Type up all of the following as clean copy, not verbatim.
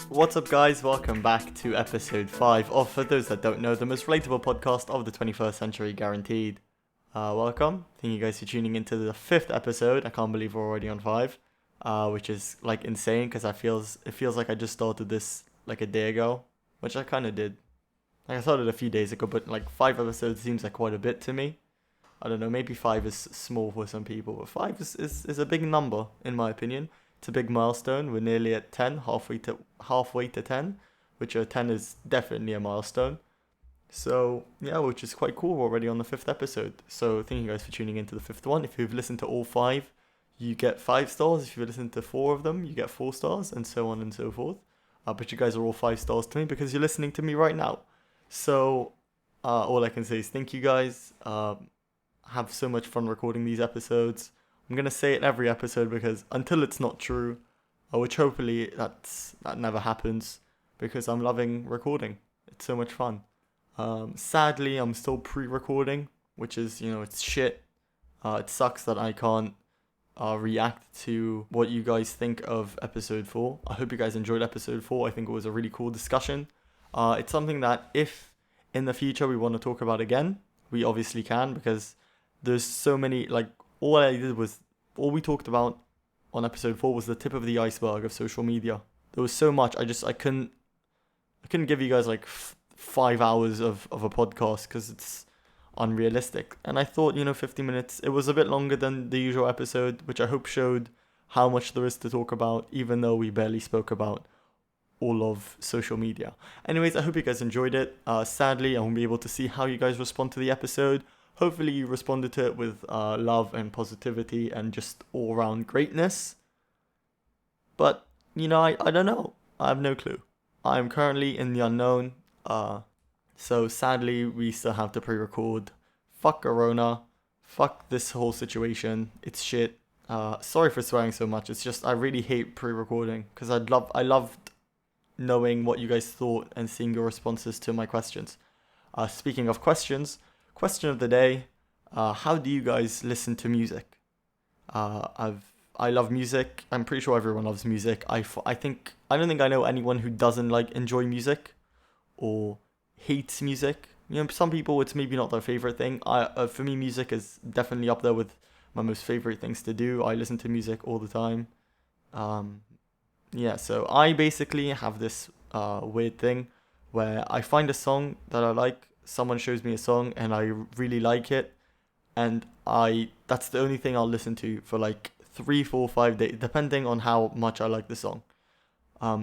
What's up, guys? Welcome back to episode 5 of, for those that don't know, the most relatable podcast of the 21st century, guaranteed. Welcome. Thank you guys for tuning into the 5th episode. I can't believe we're already on 5, which is like insane because it feels like I just started this like a day ago, which I kind of did. Like I started a few days ago, but like 5 episodes seems like quite a bit to me. I don't know, maybe 5 is small for some people, but 5 is a big number in my opinion. It's a big milestone. We're nearly at 10, halfway to 10, which 10 is definitely a milestone. So yeah, which is quite cool. We're already on the 5th episode. So thank you guys for tuning into the 5th one. If you've listened to all 5, you get 5 stars. If you've listened to 4 of them, you get 4 stars, and so on and so forth. But you guys are all 5 stars to me because you're listening to me right now. So all I can say is thank you guys. Have so much fun recording these episodes. I'm gonna say it every episode because until it's not true, which hopefully that never happens, because I'm loving recording. It's so much fun. Sadly, I'm still pre-recording, which is, it's shit. It sucks that I can't react to what you guys think of episode 4. I hope you guys enjoyed episode 4. I think it was a really cool discussion. It's something that if in the future we want to talk about again, we obviously can, because there's so many, like, all we talked about on episode 4 was the tip of the iceberg of social media. There was so much, I couldn't give you guys like 5 hours of a podcast because it's unrealistic. And I thought, 50 minutes, it was a bit longer than the usual episode, which I hope showed how much there is to talk about, even though we barely spoke about all of social media. Anyways, I hope you guys enjoyed it. Sadly, I won't be able to see how you guys respond to the episode. Hopefully you responded to it with love and positivity and just all-around greatness. But, I don't know. I have no clue. I'm currently in the unknown. So sadly, we still have to pre-record. Fuck Corona. Fuck this whole situation. It's shit. Sorry for swearing so much. It's just I really hate pre-recording because I loved knowing what you guys thought and seeing your responses to my questions. Speaking of questions, question of the day: how do you guys listen to music? I love music. I'm pretty sure everyone loves music. I don't think I know anyone who doesn't enjoy music or hates music. Some people it's maybe not their favorite thing. For me, music is definitely up there with my most favorite things to do. I listen to music all the time. Yeah, so I basically have this weird thing where I find a song that I like. Someone shows me a song and I really like it, and that's the only thing I'll listen to for like 3, 4, 5 days, depending on how much I like the song.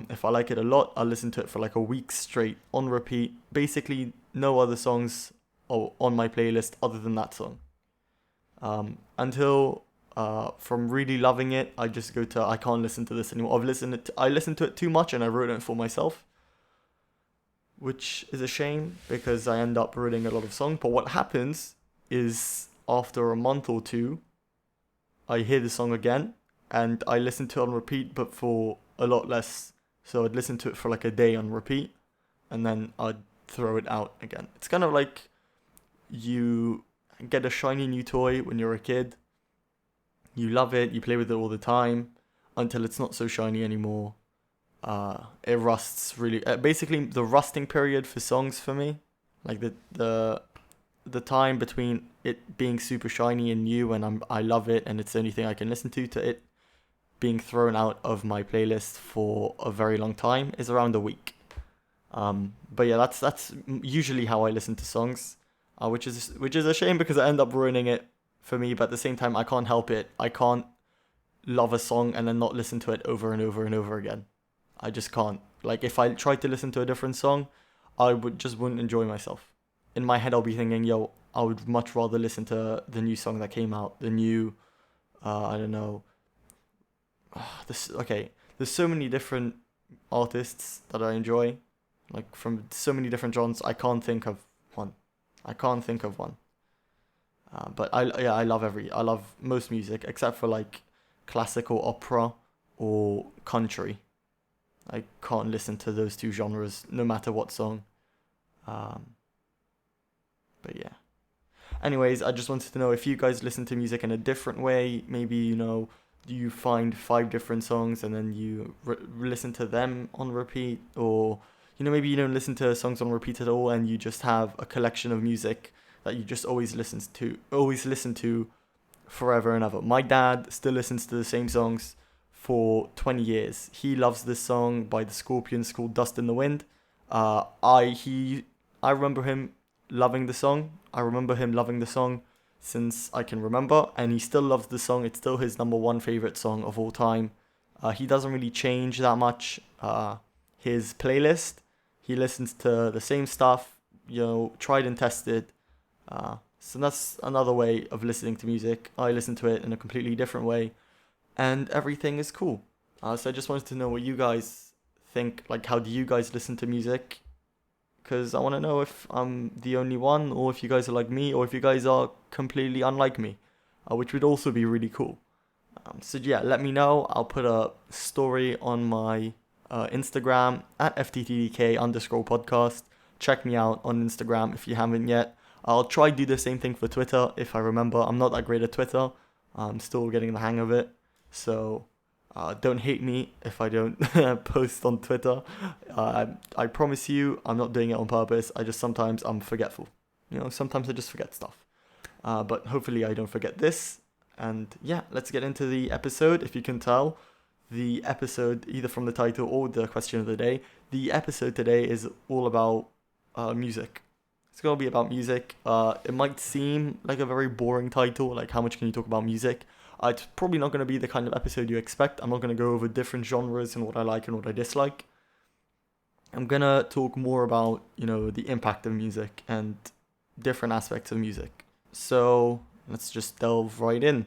If I like it a lot, I'll listen to it for like a week straight on repeat. Basically, no other songs on my playlist other than that song. Until from really loving it, I just go to I can't listen to this anymore. I listened to it too much, and I wrote it for myself, which is a shame because I end up ruining a lot of songs. But what happens is after a month or two, I hear the song again and I listen to it on repeat, but for a lot less. So I'd listen to it for like a day on repeat and then I'd throw it out again. It's kind of like you get a shiny new toy when you're a kid. You love it, you play with it all the time until it's not so shiny anymore. It rusts really. Basically, the rusting period for songs for me, like the time between it being super shiny and new, and I love it, and it's the only thing I can listen to it being thrown out of my playlist for a very long time is around a week. But yeah, that's usually how I listen to songs, which is a shame because I end up ruining it for me. But at the same time, I can't help it. I can't love a song and then not listen to it over and over and over again. I just can't. Like, if I tried to listen to a different song, I wouldn't enjoy myself. In my head, I'll be thinking, yo, I would much rather listen to the new song that came out, the new, I don't know. There's so many different artists that I enjoy, like from so many different genres. I can't think of one. But I love most music except for like classical opera or country. I can't listen to those two genres no matter what song. But yeah. Anyways, I just wanted to know if you guys listen to music in a different way. Maybe, you find five different songs and then you listen to them on repeat, or maybe you don't listen to songs on repeat at all and you just have a collection of music that you just always listen to forever and ever. My dad still listens to the same songs for 20 years. He loves this song by the Scorpions called Dust in the Wind. I remember him loving the song. I remember him loving the song since I can remember, and he still loves the song. It's still his number one favorite song of all time. He doesn't really change that much. His playlist, he listens to the same stuff, tried and tested. So that's another way of listening to music. I listen to it in a completely different way, and everything is cool. So I just wanted to know what you guys think. Like, how do you guys listen to music? Because I want to know if I'm the only one, or if you guys are like me, or if you guys are completely unlike me, which would also be really cool. So yeah, let me know. I'll put a story on my Instagram at FTTDK_podcast. Check me out on Instagram if you haven't yet. I'll try to do the same thing for Twitter if I remember. I'm not that great at Twitter. I'm still getting the hang of it. So don't hate me if I don't post on Twitter. I promise you, I'm not doing it on purpose. Sometimes I'm forgetful. Sometimes I just forget stuff. But hopefully I don't forget this. And yeah, let's get into the episode. If you can tell, the episode, either from the title or the question of the day, the episode today is all about music. It's going to be about music. It might seem like a very boring title, like how much can you talk about music? It's probably not going to be the kind of episode you expect. I'm not going to go over different genres and what I like and what I dislike. I'm going to talk more about, the impact of music and different aspects of music. So let's just delve right in.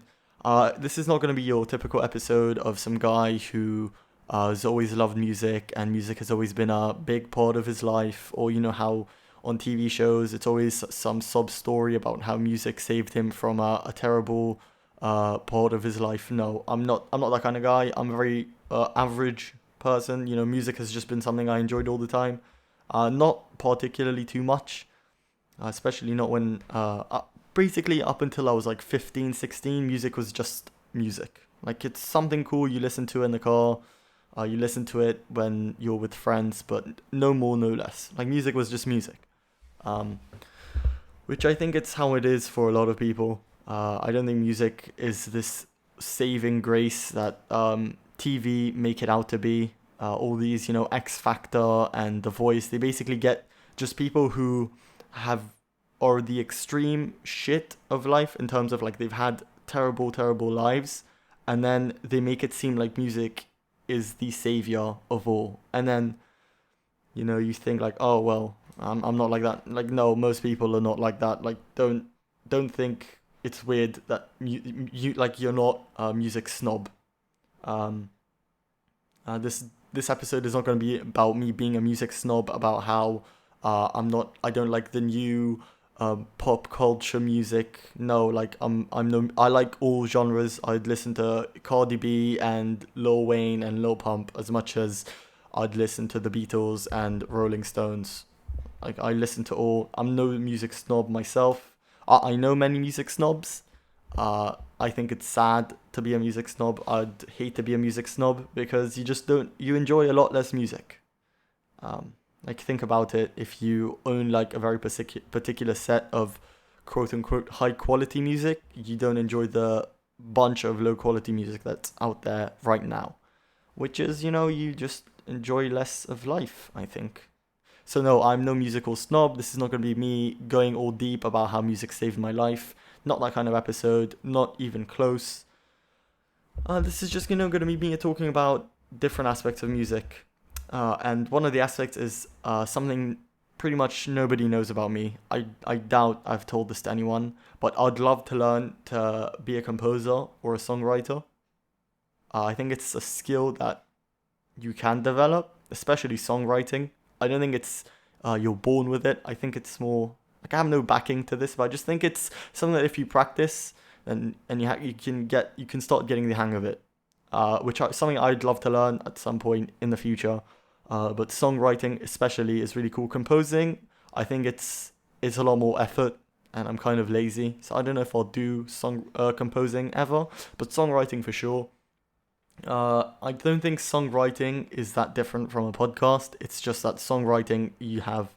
This is not going to be your typical episode of some guy who has always loved music and music has always been a big part of his life, or how on TV shows it's always some sob story about how music saved him from a terrible part of his life. No, I'm not that kind of guy. I'm a very average person. Music has just been something I enjoyed all the time. Not particularly too much, especially not when basically up until I was like 15, 16, music was just music. Like, it's something cool you listen to in the car, you listen to it when you're with friends, but no more, no less. Like, music was just music. Which I think it's how it is for a lot of people. I don't think music is this saving grace that TV make it out to be. All these, X Factor and The Voice, they basically get just people who are the extreme shit of life in terms of like they've had terrible, terrible lives, and then they make it seem like music is the savior of all. And then, you think like, oh well, I'm not like that. Like, no, most people are not like that. Like, don't think it's weird that you like you're not a music snob. This episode is not going to be about me being a music snob, about how I don't like the new pop culture music. No, like I like all genres. I'd listen to Cardi B and Lil Wayne and Lil Pump as much as I'd listen to the Beatles and Rolling Stones. Like, I listen to all. I'm no music snob myself. I know many music snobs. I think it's sad to be a music snob. I'd hate to be a music snob because you enjoy a lot less music. Like, think about it. If you own like a very particular set of quote unquote high quality music, you don't enjoy the bunch of low quality music that's out there right now, which is, you just enjoy less of life, I think. So no, I'm no musical snob. This is not going to be me going all deep about how music saved my life. Not that kind of episode, not even close. This is just, going to be me talking about different aspects of music. And one of the aspects is something pretty much nobody knows about me. I doubt I've told this to anyone, but I'd love to learn to be a composer or a songwriter. I think it's a skill that you can develop, especially songwriting. I don't think it's you're born with it. I think it's more like, I have no backing to this, but I just think it's something that if you practice and you can start getting the hang of it. Which is something I'd love to learn at some point in the future. But songwriting especially is really cool. Composing, I think it's a lot more effort, and I'm kind of lazy, so I don't know if I'll do composing ever. But songwriting for sure. I don't think songwriting is that different from a podcast. It's just that songwriting, you have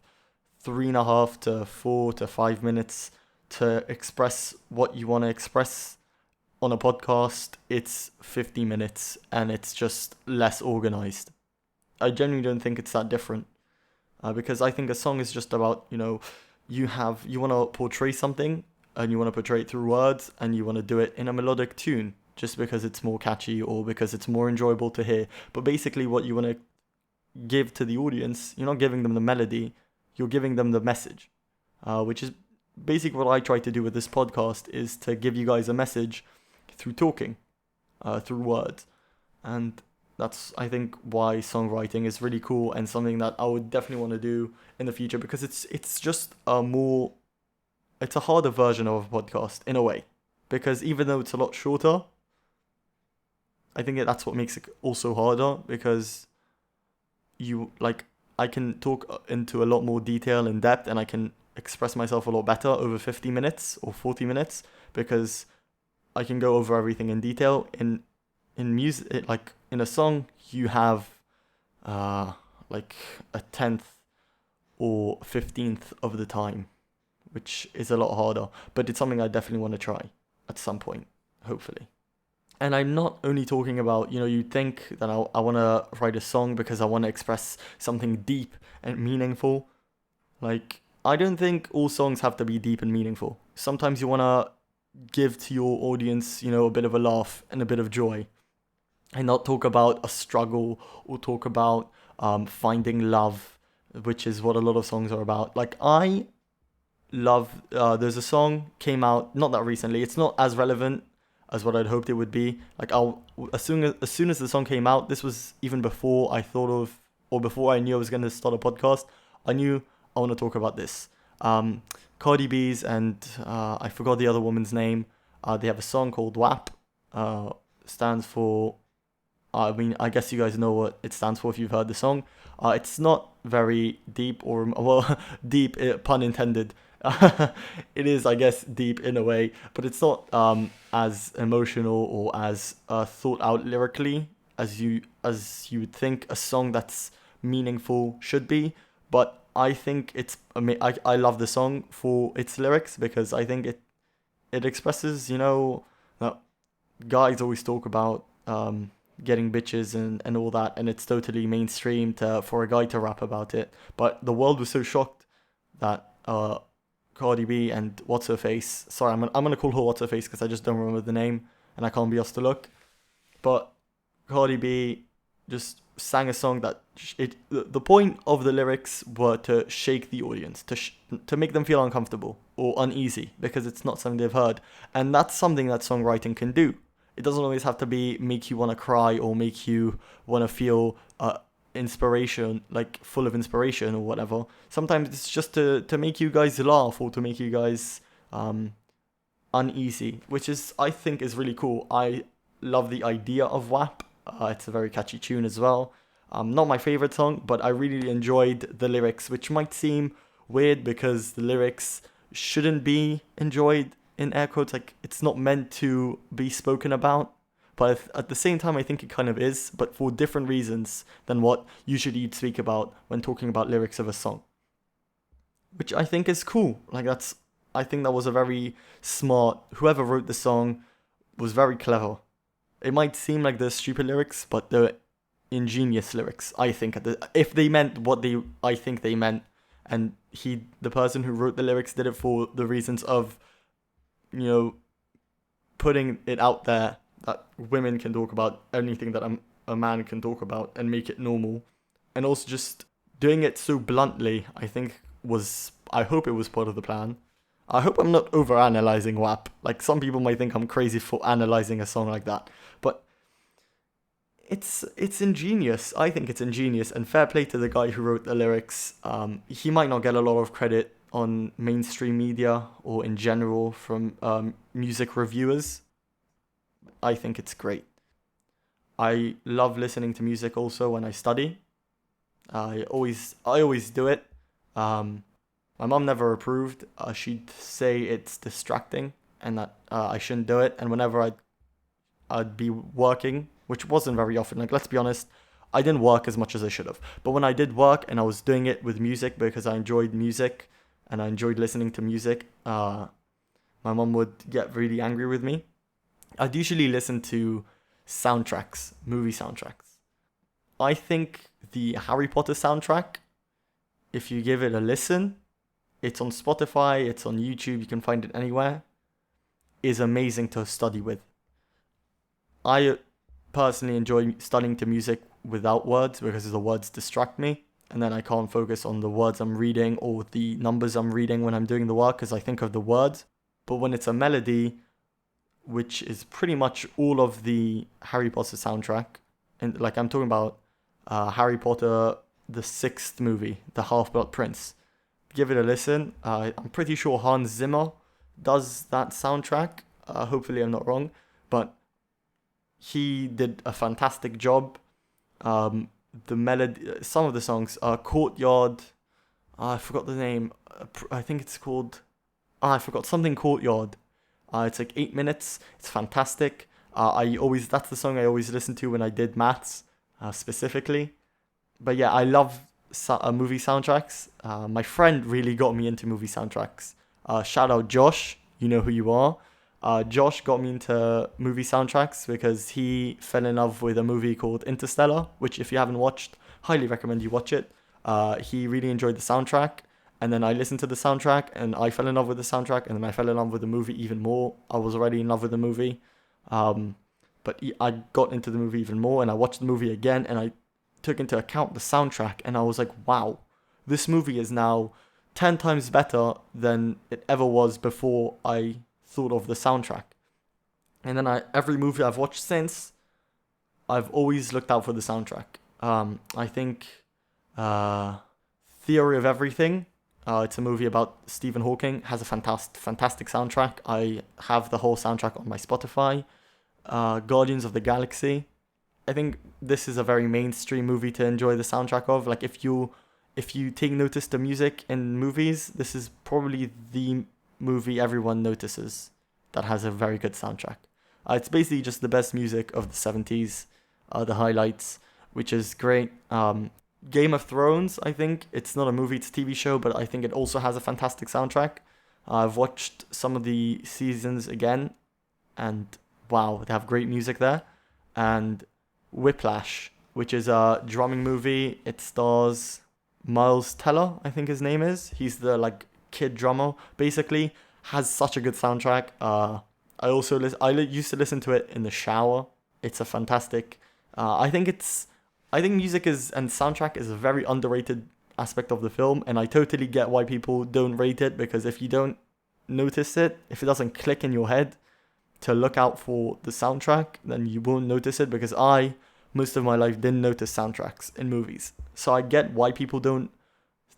3.5 to 4 to 5 minutes to express what you want to express. On a podcast, it's 50 minutes and it's just less organized. I genuinely don't think it's that different, because I think a song is just about, you want to portray something and you want to portray it through words and you want to do it in a melodic tune just because it's more catchy or because it's more enjoyable to hear. But basically, what you want to give to the audience, you're not giving them the melody, you're giving them the message, which is basically what I try to do with this podcast, is to give you guys a message through talking, through words. And that's, I think, why songwriting is really cool and something that I would definitely want to do in the future, because it's just it's a harder version of a podcast in a way, because even though it's a lot shorter, I think that's what makes it also harder, because I can talk into a lot more detail and depth, and I can express myself a lot better over 50 minutes or 40 minutes, because I can go over everything in detail. In music, like in a song, you have like a tenth or 15th of the time, which is a lot harder. But it's something I definitely want to try at some point, hopefully. And I'm not only talking about, you think that I want to write a song because I want to express something deep and meaningful. Like, I don't think all songs have to be deep and meaningful. Sometimes you want to give to your audience, a bit of a laugh and a bit of joy, and not talk about a struggle or talk about finding love, which is what a lot of songs are about. Like, I love, there's a song came out not that recently. It's not as relevant as what I'd hoped it would be. Like, as soon as the song came out, this was even before I thought of, or before I knew I was going to start a podcast, I knew I want to talk about this. Cardi B's and I forgot the other woman's name. They have a song called WAP. Stands for, I guess you guys know what it stands for if you've heard the song. It's not very deep, or, well, deep, pun intended. It is, I guess, deep in a way, but it's not as emotional or as thought out lyrically as you would think a song that's meaningful should be. But I think I love the song for its lyrics, because I think it expresses, that guys always talk about getting bitches and all that, and it's totally mainstream for a guy to rap about it. But the world was so shocked that Cardi B and What's Her Face, sorry, I'm gonna call her What's Her Face because I just don't remember the name and I can't be asked to look. But Cardi B just sang a song that the point of the lyrics were to shake the audience, to make them feel uncomfortable or uneasy because it's not something they've heard, and that's something that songwriting can do. It doesn't always have to be make you want to cry or make you want to feel inspiration, like full of inspiration or whatever. Sometimes it's just to make you guys laugh or to make you guys uneasy, which is, I think, is really cool. I love the idea of WAP. It's a very catchy tune as well. Not my favorite song, but I really enjoyed the lyrics, which might seem weird because the lyrics shouldn't be enjoyed in air quotes. Like, it's not meant to be spoken about. But at the same time, I think it kind of is, but for different reasons than what usually you'd speak about when talking about lyrics of a song. Which I think is cool. I think that was a very smart, whoever wrote the song was very clever. It might seem like they're stupid lyrics, but they're ingenious lyrics, I think. If they meant what I think they meant, and the person who wrote the lyrics did it for the reasons of, putting it out there that women can talk about anything that a man can talk about and make it normal. And also just doing it so bluntly, I hope it was part of the plan. I hope I'm not over-analyzing WAP. Like, some people might think I'm crazy for analyzing a song like that. But it's ingenious. I think it's ingenious, and fair play to the guy who wrote the lyrics. He might not get a lot of credit on mainstream media or in general from music reviewers. I think it's great. I love listening to music also when I study. I always do it. My mom never approved. She'd say it's distracting and that I shouldn't do it. And whenever I'd be working which wasn't very often. Like, let's be honest, I didn't work as much as I should have. But when I did work and I was doing it with music because I enjoyed music and I enjoyed listening to music, my mom would get really angry with me. I'd usually listen to soundtracks, movie soundtracks. I think the Harry Potter soundtrack, if you give it a listen, it's on Spotify, it's on YouTube, you can find it anywhere, is amazing to study with. I personally enjoy studying to music without words because the words distract me and then I can't focus on the words I'm reading or the numbers I'm reading when I'm doing the work because I think of the words. But when it's a melody, which is pretty much all of the Harry Potter soundtrack, and like I'm talking about Harry Potter, the sixth movie, The Half-Blood Prince. Give it a listen. I'm pretty sure Hans Zimmer does that soundtrack. Hopefully I'm not wrong, but he did a fantastic job. The melody, some of the songs, Courtyard, I forgot the name. I think it's called, I forgot something Courtyard. It's like 8 minutes. It's fantastic. That's the song I always listen to when I did maths, specifically. But yeah, I love movie soundtracks. My friend really got me into movie soundtracks. Shout out Josh, you know who you are. Josh got me into movie soundtracks because he fell in love with a movie called Interstellar, which if you haven't watched, highly recommend you watch it. He really enjoyed the soundtrack, and then I listened to the soundtrack, and I fell in love with the soundtrack, and then I fell in love with the movie even more. I was already in love with the movie, but I got into the movie even more, and I watched the movie again, and I took into account the soundtrack, and I was like, wow, this movie is now 10 times better than it ever was before I thought of the soundtrack. And then every movie I've watched since, I've always looked out for the soundtrack. I think Theory of Everything, it's a movie about Stephen Hawking, has a fantastic soundtrack. I have the whole soundtrack on my Spotify. Guardians of the Galaxy, I think this is a very mainstream movie to enjoy the soundtrack of. Like if you take notice to music in movies, this is probably the movie everyone notices that has a very good soundtrack. It's basically just the best music of the 70s, the highlights, which is great. Game of Thrones, I think, it's not a movie, it's a TV show, but I think it also has a fantastic soundtrack. I've watched some of the seasons again, and wow, they have great music there. And Whiplash, which is a drumming movie. It stars Miles Teller, I think his name is. He's the like kid drummer. Basically, has such a good soundtrack. I used to listen to it in the shower. It's a fantastic. I think music and soundtrack is a very underrated aspect of the film, and I totally get why people don't rate it, because if you don't notice it, if it doesn't click in your head to look out for the soundtrack, then you won't notice it, because most of my life didn't notice soundtracks in movies. So I get why people don't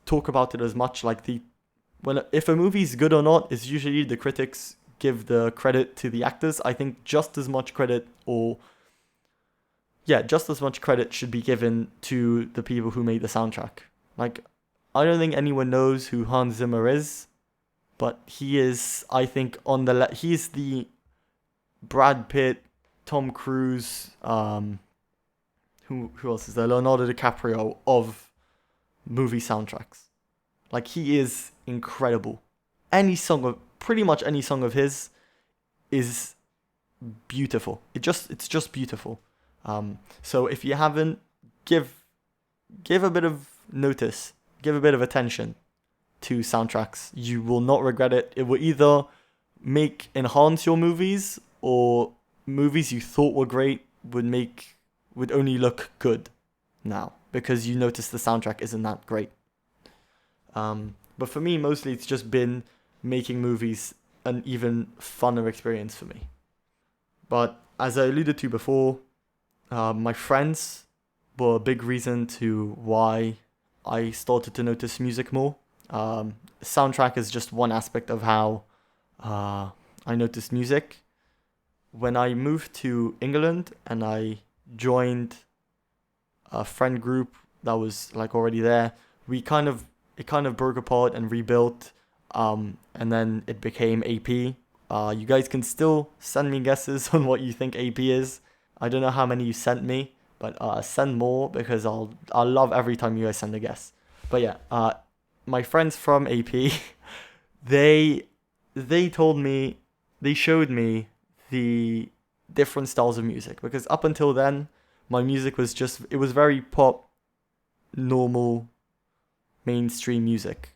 talk about it as much. Like if a movie's good or not is usually the critics give the credit to the actors. I think just as much credit should be given to the people who made the soundtrack. Like, I don't think anyone knows who Hans Zimmer is, but he is, I think, he's the Brad Pitt, Tom Cruise, who else is there? Leonardo DiCaprio of movie soundtracks. Like, he is incredible. Pretty much any song of his is beautiful. It's just beautiful. So if you haven't, give a bit of notice, give a bit of attention to soundtracks. You will not regret it. It will either enhance your movies, or movies you thought were great would only look good now because you notice the soundtrack isn't that great. But for me, mostly it's just been making movies an even funner experience for me. But as I alluded to before, my friends were a big reason to why I started to notice music more. Soundtrack is just one aspect of how I noticed music. When I moved to England and I joined a friend group that was like already there, it kind of broke apart and rebuilt, and then it became AP. You guys can still send me guesses on what you think AP is. I don't know how many you sent me, but send more because I'll love every time you guys send a guest. But yeah, my friends from AP, they told me, they showed me the different styles of music, because up until then my music was just, it was very pop, normal, mainstream music.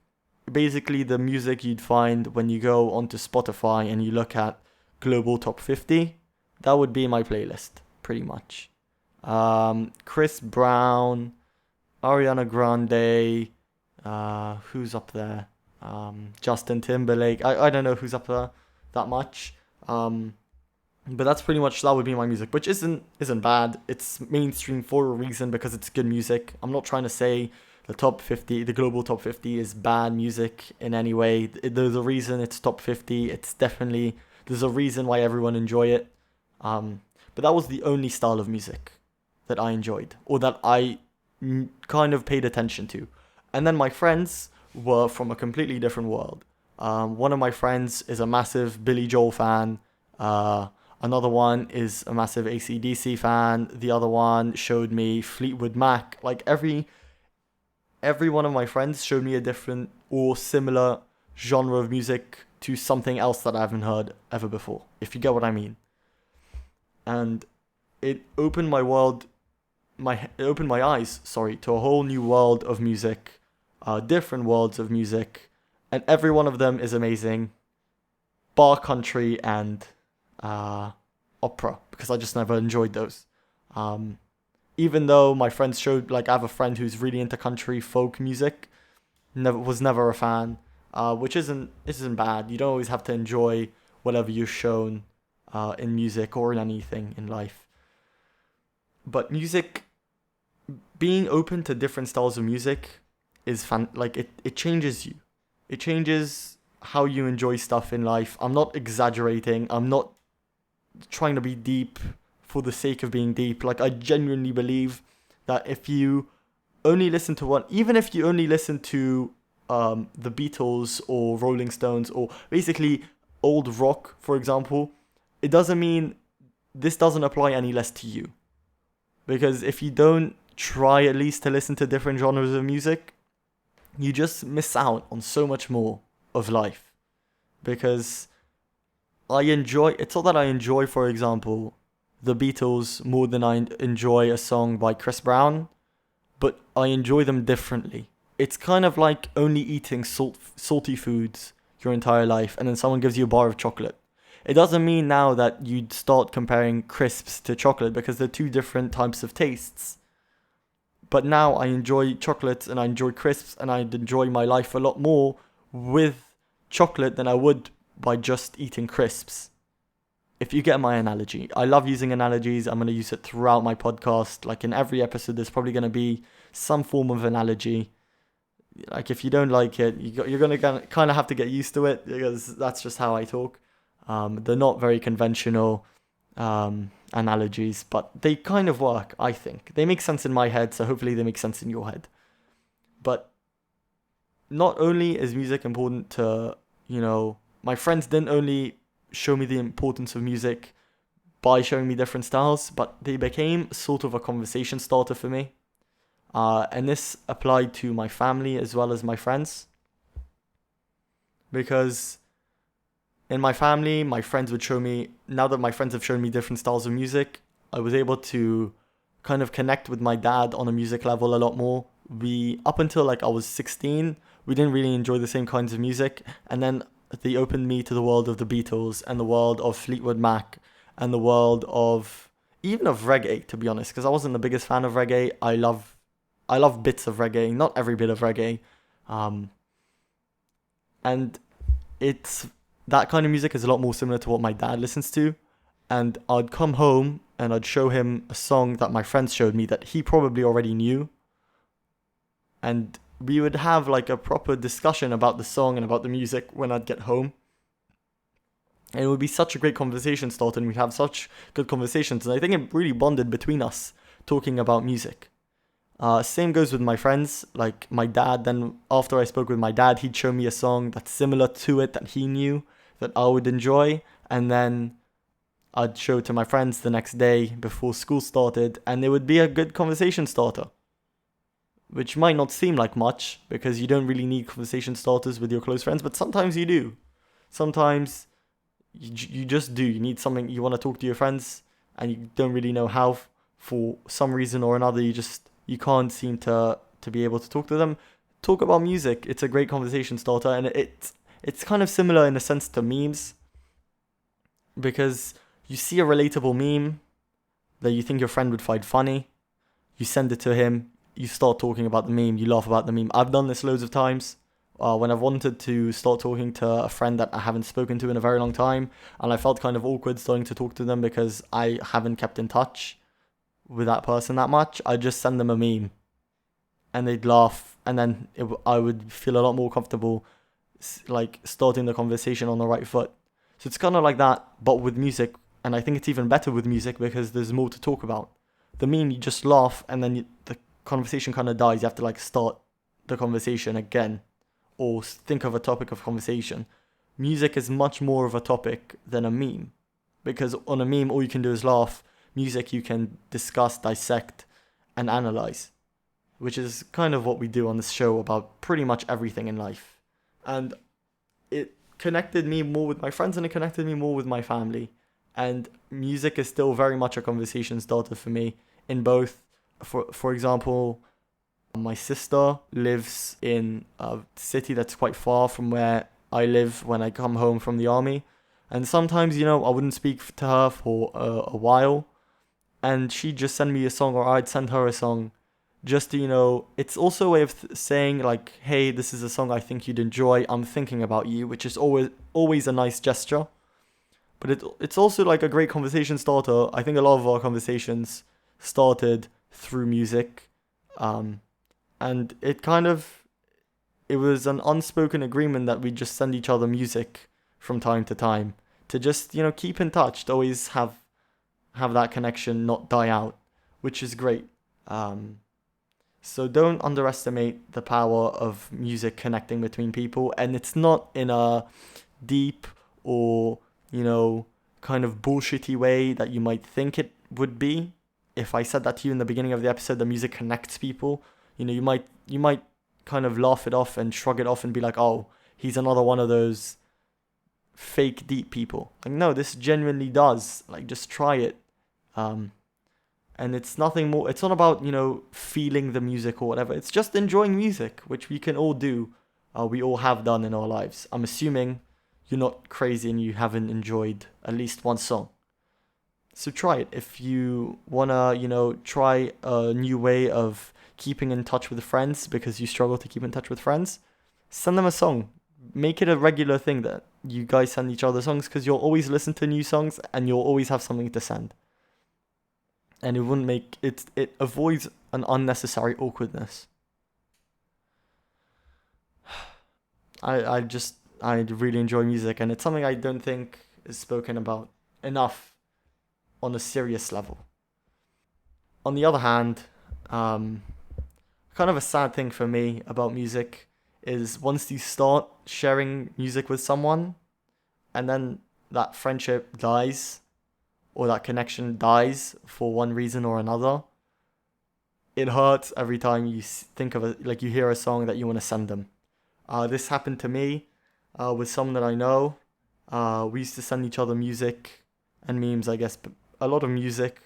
Basically the music you'd find when you go onto Spotify and you look at global top 50, that would be my playlist pretty much. Chris Brown, Ariana Grande, who's up there? Justin Timberlake. I don't know who's up there that much. But that's pretty much, that would be my music, which isn't bad. It's mainstream for a reason, because it's good music. I'm not trying to say the global top 50 is bad music in any way. There's a reason it's top 50. There's a reason why everyone enjoy it. But that was the only style of music that I enjoyed, or that I kind of paid attention to. And then my friends were from a completely different world. One of my friends is a massive Billy Joel fan. Another one is a massive AC/DC fan. The other one showed me Fleetwood Mac. Like every one of my friends showed me a different or similar genre of music to something else that I haven't heard ever before, if you get what I mean. And it opened my eyes, to a whole new world of music, different worlds of music, and every one of them is amazing, bar country and opera, because I just never enjoyed those. Even though my friends showed, like, I have a friend who's really into country folk music, was never a fan, which isn't bad. You don't always have to enjoy whatever you're shown in music or in anything in life. But music, being open to different styles of music is it changes you. It changes how you enjoy stuff in life. I'm not exaggerating. I'm not trying to be deep for the sake of being deep. Like, I genuinely believe that if you only listen to even if you only listen to the Beatles or Rolling Stones, or basically old rock, for example, it doesn't mean this doesn't apply any less to you. Because if you don't try at least to listen to different genres of music, you just miss out on so much more of life. Because it's not that I enjoy, for example, the Beatles more than I enjoy a song by Chris Brown, but I enjoy them differently. It's kind of like only eating salty foods your entire life, and then someone gives you a bar of chocolate. It doesn't mean now that you'd start comparing crisps to chocolate, because they're two different types of tastes. But now I enjoy chocolate and I enjoy crisps, and I'd enjoy my life a lot more with chocolate than I would by just eating crisps. If you get my analogy. I love using analogies. I'm going to use it throughout my podcast. Like, in every episode, there's probably going to be some form of analogy. Like, if you don't like it, you're going to kind of have to get used to it, because that's just how I talk. They're not very conventional analogies, but they kind of work, I think. They make sense in my head, so hopefully they make sense in your head. But not only is music important to, my friends didn't only show me the importance of music by showing me different styles, but they became sort of a conversation starter for me. And this applied to my family as well as my friends. Because in my family, my friends would show me, now that my friends have shown me different styles of music, I was able to kind of connect with my dad on a music level a lot more. Up until I was 16, we didn't really enjoy the same kinds of music. And then they opened me to the world of the Beatles and the world of Fleetwood Mac and the world of reggae, to be honest, because I wasn't the biggest fan of reggae. I love bits of reggae, not every bit of reggae. And it's that kind of music is a lot more similar to what my dad listens to. And I'd come home and I'd show him a song that my friends showed me that he probably already knew. And we would have a proper discussion about the song and about the music when I'd get home. And it would be such a great conversation starter, and we'd have such good conversations. And I think it really bonded between us talking about music. Same goes with my friends. Like my dad, then after I spoke with my dad, he'd show me a song that's similar to it that he knew that I would enjoy. And then I'd show it to my friends the next day before school started, and it would be a good conversation starter. Which might not seem like much, because you don't really need conversation starters with your close friends, but sometimes you do. Sometimes you just do. You need something, you want to talk to your friends, and you don't really know how. For some reason or another, you can't seem to be able to talk to them. Talk about music. It's a great conversation starter, and it's kind of similar in a sense to memes, because you see a relatable meme that you think your friend would find funny, you send it to him, you start talking about the meme, you laugh about the meme. I've done this loads of times. When I've wanted to start talking to a friend that I haven't spoken to in a very long time, and I felt kind of awkward starting to talk to them because I haven't kept in touch with that person that much, I just send them a meme, and they'd laugh, and then I would feel a lot more comfortable, like starting the conversation on the right foot. So it's kind of like that, but with music, and I think it's even better with music because there's more to talk about. The meme, you just laugh, and then the conversation kind of dies. You have to like start the conversation again, or think of a topic of conversation. Music is much more of a topic than a meme, because on a meme all you can do is laugh. Music you can discuss, dissect, and analyze, which is kind of what we do on this show about pretty much everything in life. And it connected me more with my friends, and it connected me more with my family. And music is still very much a conversation starter for me in both. For example, my sister lives in a city that's quite far from where I live when I come home from the army. And sometimes, I wouldn't speak to her for a while. And she'd just send me a song, or I'd send her a song. Just to, it's also a way of saying like, hey, this is a song I think you'd enjoy. I'm thinking about you, which is always a nice gesture. But it's also like a great conversation starter. I think a lot of our conversations started through music. And it was an unspoken agreement that we just send each other music from time to time to just, keep in touch, to always have that connection not die out, which is great. So don't underestimate the power of music connecting between people. And it's not in a deep or, kind of bullshitty way that you might think it would be. If I said that to you in the beginning of the episode, the music connects people, you might kind of laugh it off and shrug it off and be like, oh, he's another one of those fake deep people. Like, no, this genuinely does. Like, just try it. And it's nothing more. It's not about, feeling the music or whatever. It's just enjoying music, which we can all do. We all have done in our lives. I'm assuming you're not crazy and you haven't enjoyed at least one song. So try it. If you want to, try a new way of keeping in touch with friends because you struggle to keep in touch with friends, send them a song. Make it a regular thing that you guys send each other songs, because you'll always listen to new songs and you'll always have something to send. And it avoids an unnecessary awkwardness. I really enjoy music, and it's something I don't think is spoken about enough on a serious level. On the other hand, kind of a sad thing for me about music is once you start sharing music with someone and then that friendship dies or that connection dies for one reason or another, it hurts every time you think of it, like you hear a song that you want to send them. This happened to me with someone that I know. We used to send each other music and memes, I guess, but a lot of music.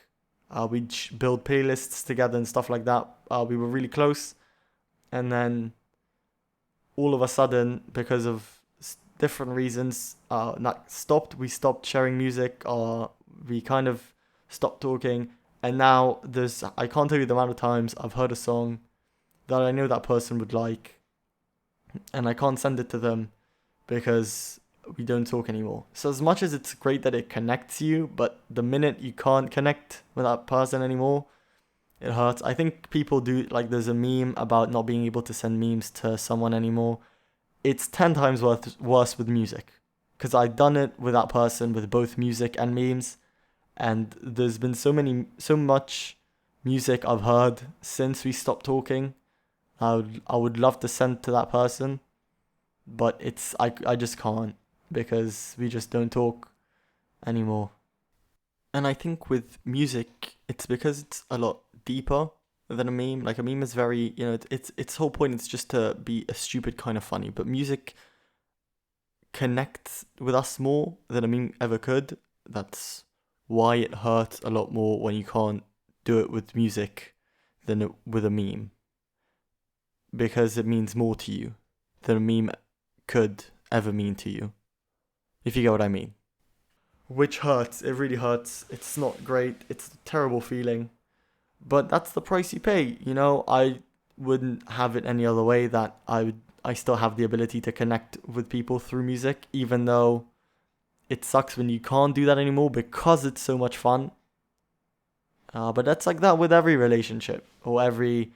We'd build playlists together and stuff like that. We were really close. And then all of a sudden, because of different reasons, we stopped sharing music, or we kind of stopped talking. And now I can't tell you the amount of times I've heard a song that I know that person would like, and I can't send it to them because we don't talk anymore. So as much as it's great that it connects you, but the minute you can't connect with that person anymore, it hurts. I think people do, like, there's a meme about not being able to send memes to someone anymore. It's 10 times worse with music, because I've done it with that person with both music and memes, and there's been so much music I've heard since we stopped talking. I would love to send to that person, but I just can't, because we just don't talk anymore. And I think with music, it's because it's a lot deeper than a meme. Like a meme is very, its whole point is just to be a stupid kind of funny. But music connects with us more than a meme ever could. That's why it hurts a lot more when you can't do it with music than with a meme, because it means more to you than a meme could ever mean to you, if you get what I mean. Which hurts, it really hurts. It's not great, it's a terrible feeling, but that's the price you pay. I wouldn't have it any other way, that I still have the ability to connect with people through music, even though it sucks when you can't do that anymore because it's so much fun. But that's like that with every relationship or every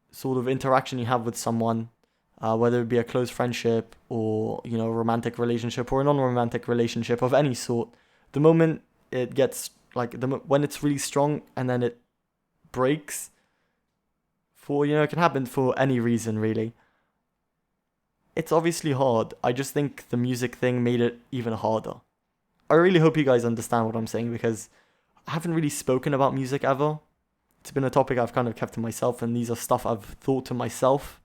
sort of interaction you have with someone, whether it be a close friendship or a romantic relationship or a non-romantic relationship of any sort. The moment it gets when it's really strong and then it breaks, it can happen for any reason really. It's obviously hard. I just think the music thing made it even harder. I really hope you guys understand what I'm saying, because I haven't really spoken about music ever. It's been a topic I've kind of kept to myself, and these are stuff I've thought to myself,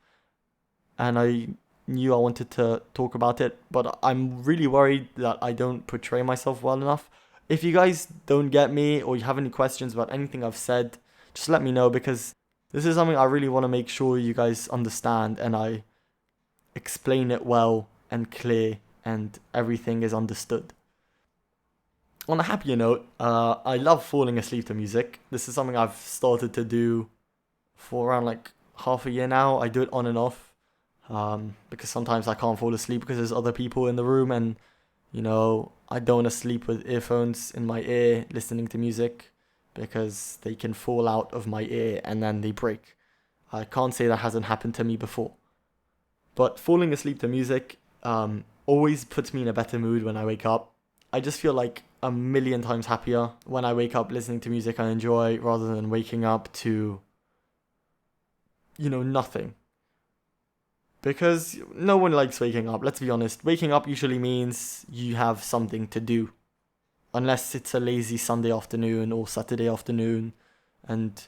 and I knew I wanted to talk about it, but I'm really worried that I don't portray myself well enough. If you guys don't get me or you have any questions about anything I've said, just let me know, because this is something I really want to make sure you guys understand and I explain it well and clear and everything is understood. On a happier note, I love falling asleep to music. This is something I've started to do for around like half a year now. I do it on and off, because sometimes I can't fall asleep because there's other people in the room, and I don't want to sleep with earphones in my ear listening to music, because they can fall out of my ear and then they break. I can't say that hasn't happened to me before. But falling asleep to music always puts me in a better mood when I wake up. I just feel like a million times happier when I wake up listening to music I enjoy, rather than waking up to, nothing. Because no one likes waking up, let's be honest. Waking up usually means you have something to do. Unless it's a lazy Sunday afternoon or Saturday afternoon and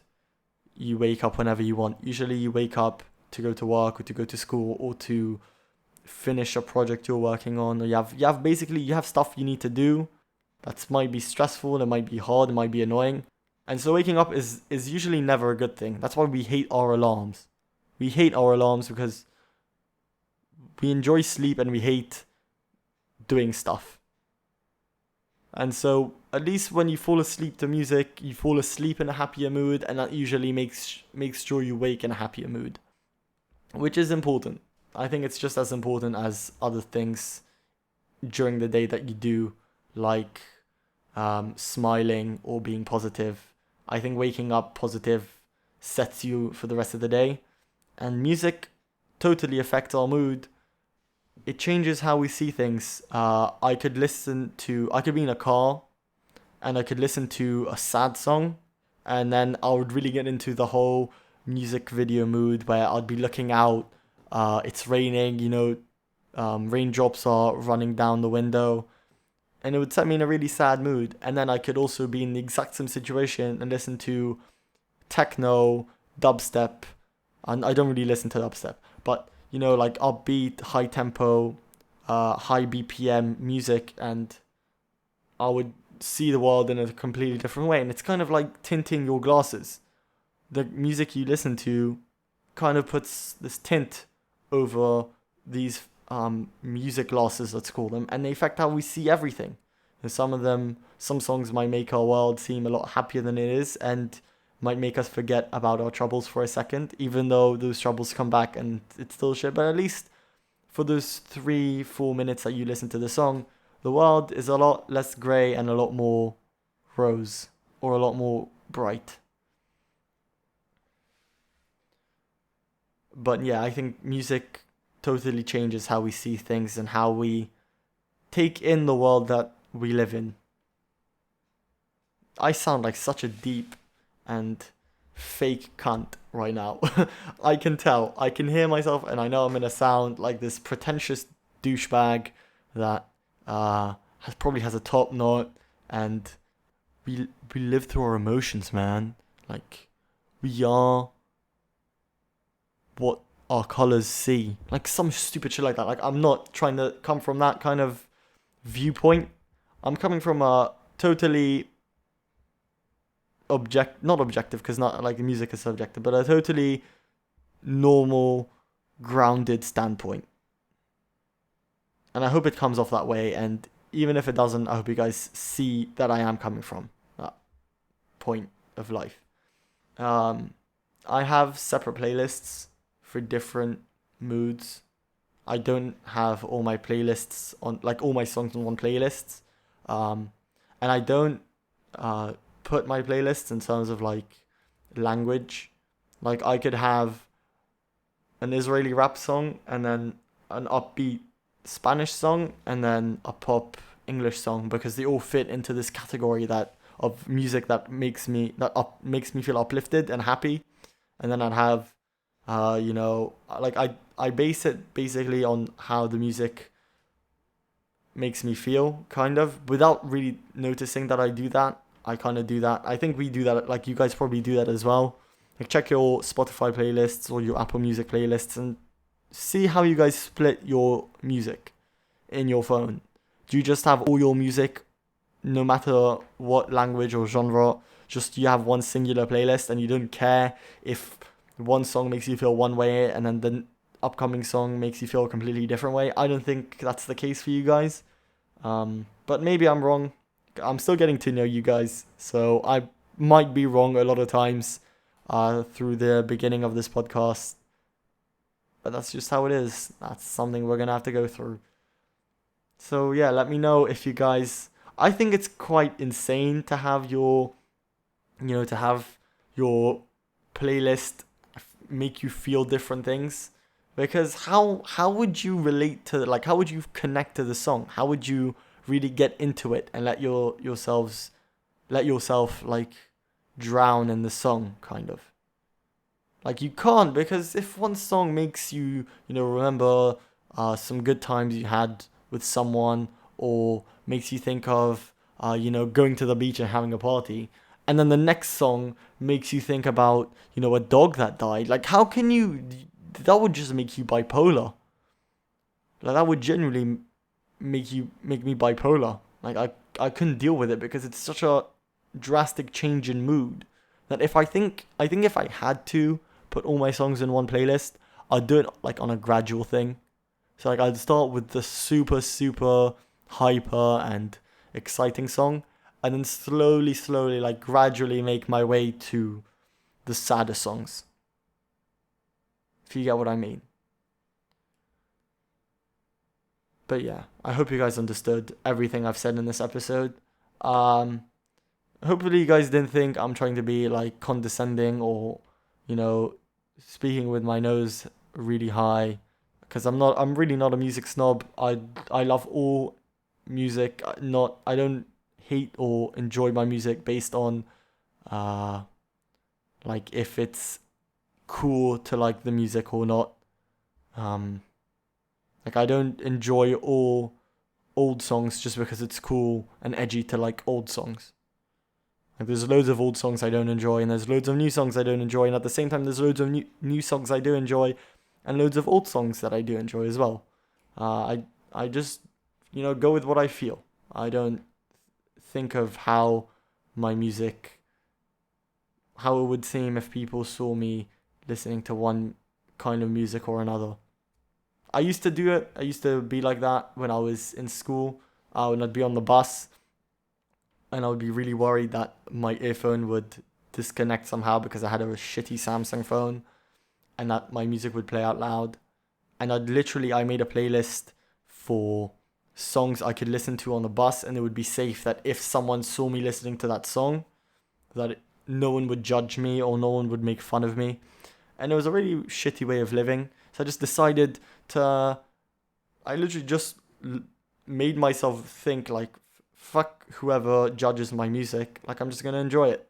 you wake up whenever you want. Usually you wake up to go to work or to go to school or to finish a project you're working on, or you have stuff you need to do. That might be stressful, it might be hard, it might be annoying. And so waking up is usually never a good thing. That's why we hate our alarms. We hate our alarms because we enjoy sleep and we hate doing stuff. And so at least when you fall asleep to music, you fall asleep in a happier mood, and that usually makes sure you wake in a happier mood, which is important. I think it's just as important as other things during the day that you do, like smiling or being positive. I think waking up positive sets you for the rest of the day, and music totally affects our mood. It changes how we see things. I could be in a car and I could listen to a sad song, and then I would really get into the whole music video mood where I'd be looking out. It's raining, raindrops are running down the window, and it would set me in a really sad mood. And then I could also be in the exact same situation and listen to techno, dubstep, and I don't really listen to dubstep, but like upbeat, high tempo, high BPM music, and I would see the world in a completely different way. And it's kind of like tinting your glasses. The music you listen to kind of puts this tint over these music glasses, let's call them, and they affect how we see everything. And some songs might make our world seem a lot happier than it is, and might make us forget about our troubles for a second, even though those troubles come back and it's still shit. But at least for those 3-4 minutes that you listen to the song, the world is a lot less grey and a lot more rose, or a lot more bright. But yeah, I think music totally changes how we see things and how we take in the world that we live in. I sound like such a deep and fake cunt right now. I can tell. I can hear myself, and I know I'm gonna sound like this pretentious douchebag that probably has a top knot and we live through our emotions, man. Like, we are what our colors see. Like some stupid shit like that. Like, I'm not trying to come from that kind of viewpoint. I'm coming from a totally not objective, because not like music is subjective, but a totally normal, grounded standpoint. And I hope it comes off that way. And even if it doesn't, I hope you guys see that I am coming from that point of life. I have separate playlists for different moods. I don't have all my playlists on, like all my songs on one playlist. And I don't put my playlists in terms of like language. Like I could have an Israeli rap song and then an upbeat Spanish song and then a pop English song, because they all fit into this category that of music that makes me feel uplifted and happy. And then I'd have like I base it basically on how the music makes me feel, kind of, without really noticing that I do that. I kind of do that. I think we do that, like you guys probably do that as well. Like check your Spotify playlists or your Apple Music playlists and see how you guys split your music in your phone. Do you just have all your music, no matter what language or genre, just you have one singular playlist and you don't care if one song makes you feel one way and then the upcoming song makes you feel a completely different way? I don't think that's the case for you guys. But maybe I'm wrong. I'm still getting to know you guys, so I might be wrong a lot of times through the beginning of this podcast. But that's just how it is. That's something we're going to have to go through. So yeah, let me know if you guys... I think it's quite insane to have your playlist make you feel different things. Because how would you relate to, like, how would you connect to the song? How would you really get into it and let yourself like drown in the song, kind of? Like, you can't, because if one song makes you, remember some good times you had with someone, or makes you think of, going to the beach and having a party, and then the next song makes you think about, a dog that died, like, how can you... That would just make you bipolar. Like, that would genuinely make me bipolar. Like, I couldn't deal with it, because it's such a drastic change in mood that I think if I had to put all my songs in one playlist, I'd do it like on a gradual thing. So like I'd start with the super, super hyper and exciting song, and then slowly, like gradually make my way to the sadder songs. If you get what I mean. But yeah, I hope you guys understood everything I've said in this episode. Hopefully you guys didn't think I'm trying to be like condescending or, speaking with my nose really high, because I'm really not a music snob. I love all music. I don't hate or enjoy my music based on like if it's cool to like the music or not. Like I don't enjoy all old songs just because it's cool and edgy to like old songs. Like there's loads of old songs I don't enjoy, and there's loads of new songs I don't enjoy, and at the same time there's loads of new songs I do enjoy, and loads of old songs that I do enjoy as well. I just go with what I feel. I don't think of how my music, how it would seem if people saw me listening to one kind of music or another. I used to do it. I used to be like that when I was in school. When I'd be on the bus, and I would be really worried that my earphone would disconnect somehow because I had a shitty Samsung phone, and that my music would play out loud. And I made a playlist for songs I could listen to on the bus, and it would be safe that if someone saw me listening to that song, that no one would judge me or no one would make fun of me. And it was a really shitty way of living. So I just decided I literally just made myself think like, fuck whoever judges my music, like I'm just gonna enjoy it,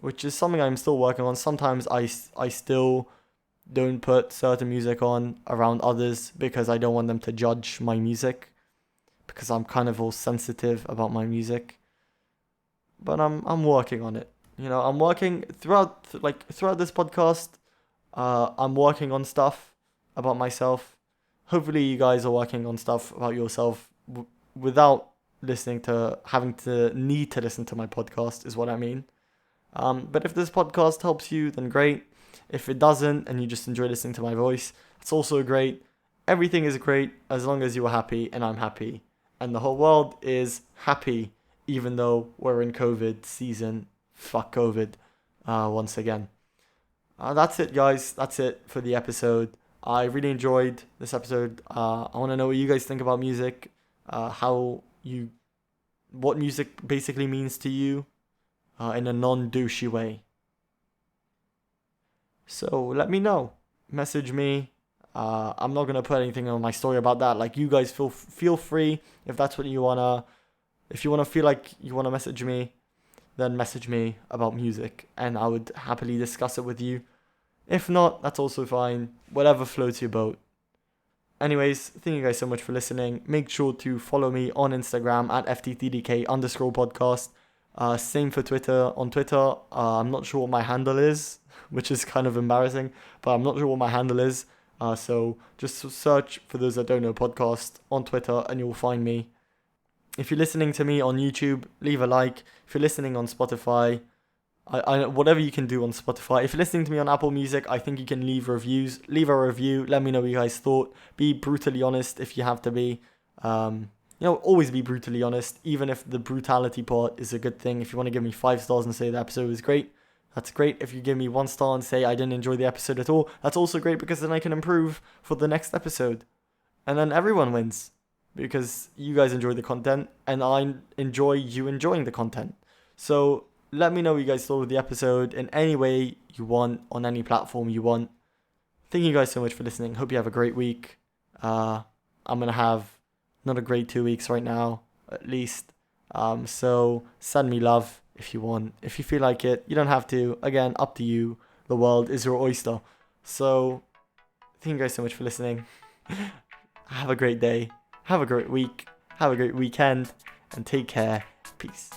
which is something I'm still working on. Sometimes I still don't put certain music on around others because I don't want them to judge my music, because I'm kind of all sensitive about my music. but I'm working on it. I'm working throughout this podcast. I'm working on stuff about myself. Hopefully, you guys are working on stuff about yourself without having to need to listen to my podcast, is what I mean. But if this podcast helps you, then great. If it doesn't and you just enjoy listening to my voice, it's also great. Everything is great as long as you are happy and I'm happy. And the whole world is happy, even though we're in COVID season. Fuck COVID once again. That's it, guys. That's it for the episode. I really enjoyed this episode. I want to know what you guys think about music, what music basically means to you in a non-douchey way. So let me know. Message me. I'm not gonna put anything on my story about that. Like, you guys feel free if that's what you wanna. If you wanna feel like you wanna message me, then message me about music, and I would happily discuss it with you. If not, that's also fine. Whatever floats your boat. Anyways, thank you guys so much for listening. Make sure to follow me on Instagram at @FTTDK_podcast. Same for Twitter. On Twitter, I'm not sure what my handle is, which is kind of embarrassing, but I'm not sure what my handle is. So just search, for those that don't know, podcast on Twitter and you'll find me. If you're listening to me on YouTube, leave a like. If you're listening on Spotify, whatever you can do on Spotify. If you're listening to me on Apple Music, I think you can leave reviews. Leave a review. Let me know what you guys thought. Be brutally honest if you have to be. Always be brutally honest, even if the brutality part is a good thing. If you want to give me 5 stars and say the episode was great, that's great. If you give me 1 star and say I didn't enjoy the episode at all, that's also great, because then I can improve for the next episode. And then everyone wins, because you guys enjoy the content and I enjoy you enjoying the content. So let me know what you guys thought of the episode in any way you want, on any platform you want. Thank you guys so much for listening. Hope you have a great week. I'm going to have not a great 2 weeks right now, at least. So send me love if you want. If you feel like it, you don't have to. Again, up to you. The world is your oyster. So thank you guys so much for listening. Have a great day. Have a great week. Have a great weekend. And take care. Peace.